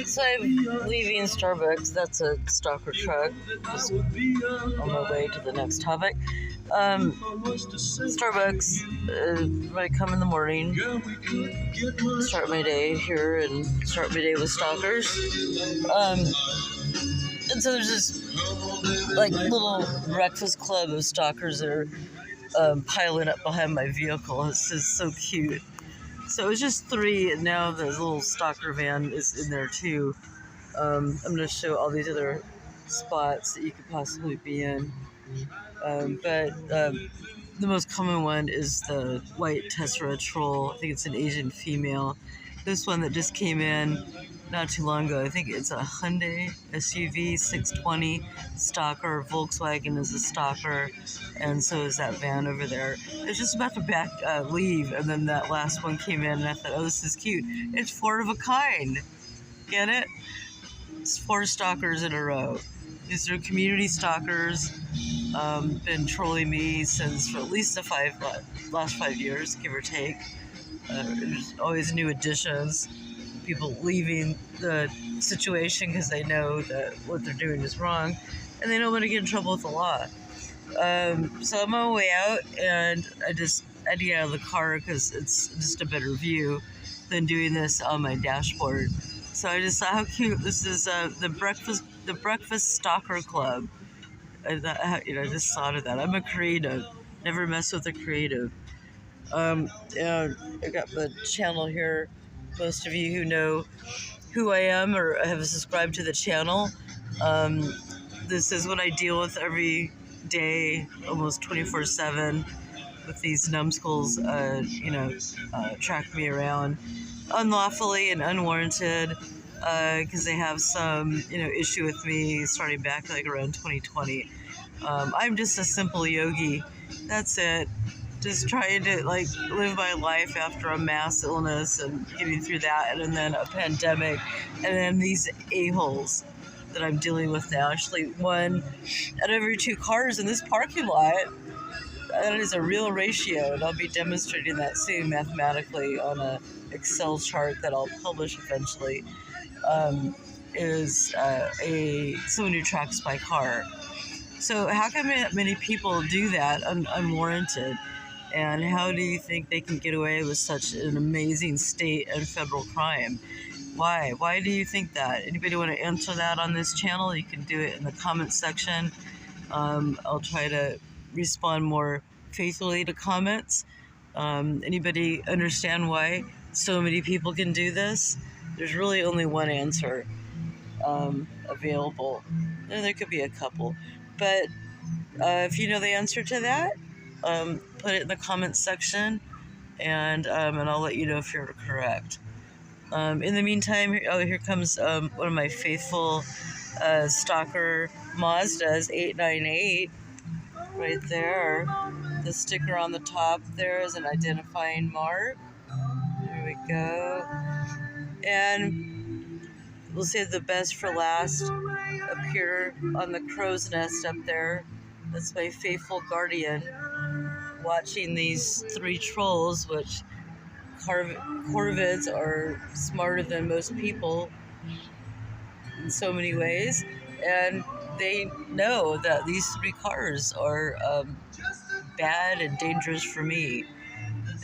So I'm leaving Starbucks. That's a stalker truck. Just on my way to the next topic. Starbucks, when I come in the morning, start my day here and start my day with stalkers. And so there's this like little breakfast club of stalkers that are piling up behind my vehicle. It's just so cute. So it was just 3, and now the little stalker van is in there too. I'm going to show all these other spots that you could possibly be in. But the most common one is the white tessera troll. I think it's an Asian female. This one that just came in not too long ago, I think it's a Hyundai SUV 620 stalker. Volkswagen is a stalker, and so is that van over there. I was just about to leave, and then that last one came in, and I thought, oh, this is cute. It's 4 of a kind. Get it? It's 4 stalkers in a row. These are community stalkers. Been trolling me since for at least the last 5 years, give or take. There's always new additions. People leaving the situation because they know that what they're doing is wrong, and they don't want to get in trouble with the law. So I'm on my way out, and I had to get out of the car because it's just a better view than doing this on my dashboard. So I just saw how cute this is. The breakfast stalker club. I just thought of that. I'm a creative. Never mess with a creative. And I got the channel here. Most of you who know who I am or have subscribed to the channel, this is what I deal with every day, almost 24/7, with these numbskulls, track me around unlawfully and unwarranted, because they have some, issue with me starting back like around 2020. I'm just a simple yogi. That's it. Just trying to live my life after a mass illness and getting through that, and then a pandemic, and then these a-holes that I'm dealing with now. Actually, 1 out of every 2 cars in this parking lot. That is a real ratio, and I'll be demonstrating that soon mathematically on a Excel chart that I'll publish eventually. Is someone who tracks my car. So how come many people do that unwarranted? And how do you think they can get away with such an amazing state and federal crime? Why? Why do you think that? Anybody want to answer that on this channel? You can do it in the comments section. I'll try to respond more faithfully to comments. Anybody understand why so many people can do this? There's really only one answer available. There could be a couple. But if you know the answer to that, put it in the comments section, and I'll let you know if you're correct. In the meantime, here comes one of my faithful stalker Mazdas 898 right there. The sticker on the top there is an identifying mark. There we go. And we'll save the best for last. Up here on the crow's nest up there, that's my faithful guardian, watching these 3 trolls, which corvids are smarter than most people in so many ways, and they know that these 3 cars are bad and dangerous for me,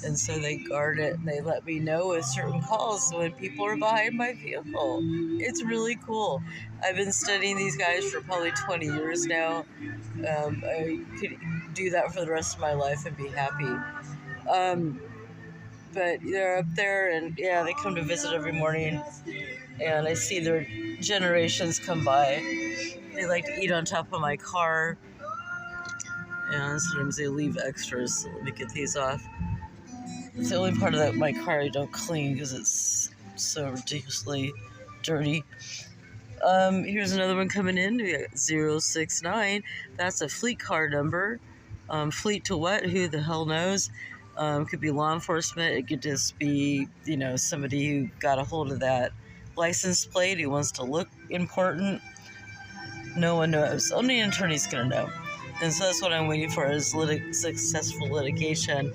and so they guard it, and they let me know with certain calls when people are behind my vehicle. It's really cool. I've been studying these guys for probably 20 years now. I could do that for the rest of my life and be happy. But they're up there, and yeah, they come to visit every morning, and I see their generations come by. They like to eat on top of my car, and sometimes they leave extras. So let me get these off. It's the only part of my car I don't clean because it's so ridiculously dirty. Here's another one coming in. We got 069. That's a fleet car number. Fleet to what? Who the hell knows? Could be law enforcement. It could just be, somebody who got a hold of that license plate who wants to look important. No one knows. Only an attorney's going to know. And so that's what I'm waiting for, is successful litigation,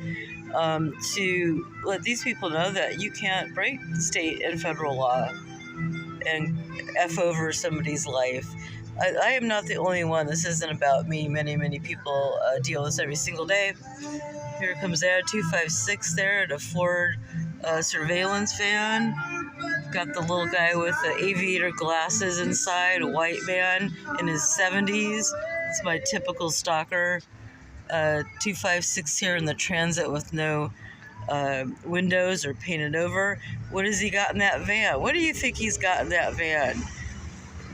to let these people know that you can't break state and federal law. and F over somebody's life. I am not the only one. This isn't about me. Many people deal with this every single day. Here comes Ad 256 there at a Ford surveillance van. Got the little guy with the aviator glasses inside, a white man in his 70s. It's my typical stalker. 256 here in the transit with no windows or painted over. What has he got in that van? What do you think he's got in that van?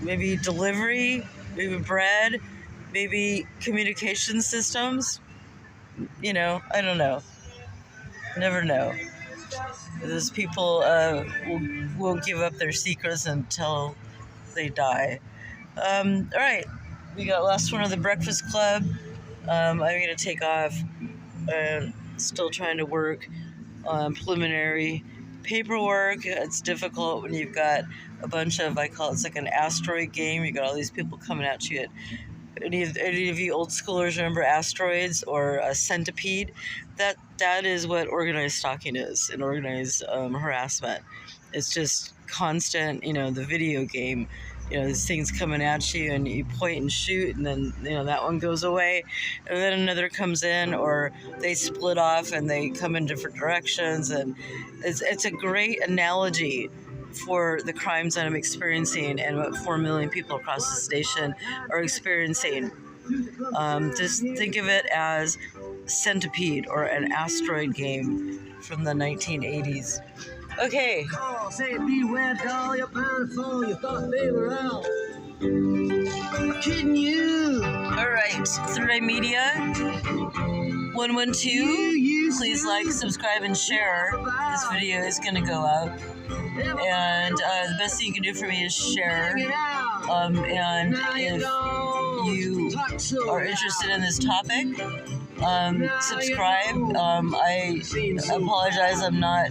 Maybe delivery, maybe bread, maybe communication systems. You know, I don't know. Never know. Those people won't give up their secrets until they die. All right, we got last one of the Breakfast Club. I'm going to take off. Still trying to work on preliminary paperwork. It's difficult when you've got a bunch of, I call it's like an asteroid game. You got all these people coming at you. Any of you old schoolers remember asteroids or a centipede? That is what organized stalking is, and organized harassment. It's just constant, the video game. These things coming at you, and you point and shoot, and then, that one goes away, and then another comes in, or they split off and they come in different directions, and it's a great analogy for the crimes that I'm experiencing and what 4 million people across the station are experiencing. Just think of it as Centipede or an asteroid game from the 1980s. Okay. Oh, say beware, doll, you're powerful. You thought they were out. Kidding you. All right. Third Eye Media 112. Please like, subscribe, and share. This video is going to go out. And the best thing you can do for me is share. And if you are interested in this topic, subscribe. I apologize, I'm not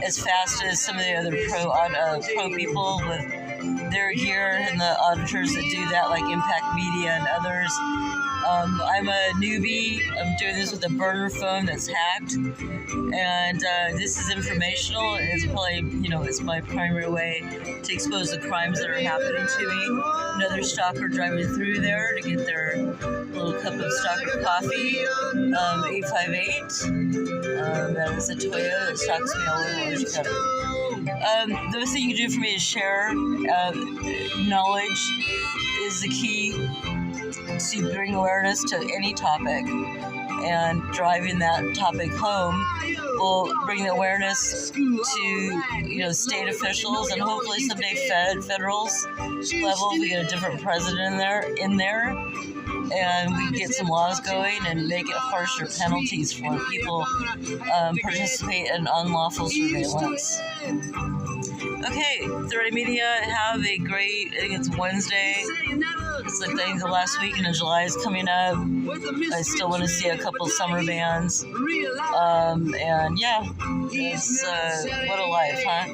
as fast as some of the other pro people with their gear and the auditors that do that, like Impact Media and others. I'm a newbie. I'm doing this with a burner phone that's hacked, and this is informational. It's probably, it's my primary way to expose the crimes that are happening to me. Another stalker driving through there to get their little cup of stalker coffee. 858. That is a Toyota that stalks me all over Orange County. The best thing you can do for me is share. Knowledge is the key to bring awareness to any topic, and driving that topic home will bring the awareness to state officials, and hopefully someday federals level we get a different president in there, and we get some laws going and make it harsher penalties for when people participate in unlawful surveillance. Okay, Third Eye Media, have a great, I think it's Wednesday. It's like the last weekend of July is coming up. I still want to see a couple summer bands. And yeah, it's what a life, huh?